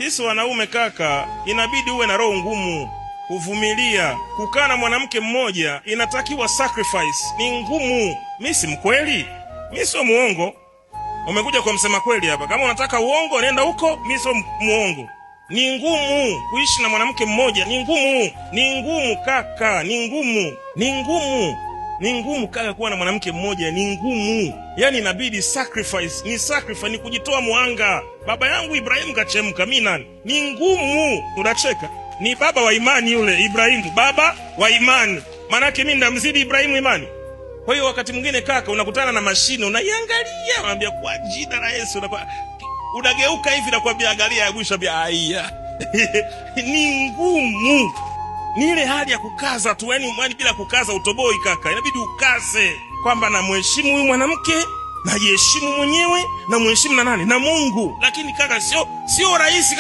Sisi wanaume kaka, inabidi uwe na roho ngumu, kuvumilia. Kukaa na mwanamke mmoja inatakiwa sacrifice, ni ngumu. Mimi si mkweli, mimi sio muongo. Umekuja kwa msema kweli hapa. Kama unataka uongo nenda huko, mimi sio muongo. Ni ngumu kuishi na mwanamke mmoja, ni ngumu. Ni ngumu kaka, ni ngumu. Ni ngumu. Ni ngumu kaka kuwa na mwanamke mmoja, ni ngumu. Yaani inabidi sacrifice, ni kujitoa muhanga. Baba yangu Ibrahim kachemka, mimi nani? Ni ngumu. Unacheka? Ni baba wa imani yule Ibrahim, baba wa imani. Manake mimi ndamzidi Ibrahim imani. Kwa hiyo wakati mwingine kaka unakutana na mashine, unaiangalia, unaambia kwa jina la Yesu, unageuka hivi na kuambia angalia ya mwisho bia haya. Ni ngumu. Ni ile hali ya kukaza tu, yani bila kukaza utoboi kaka. Inabidi ukaze kwamba na mheshimu huyu mwanamke, na jiheshimu mwenyewe, na mheshimu na nani? Na Mungu. Lakini kaka sio rahisi.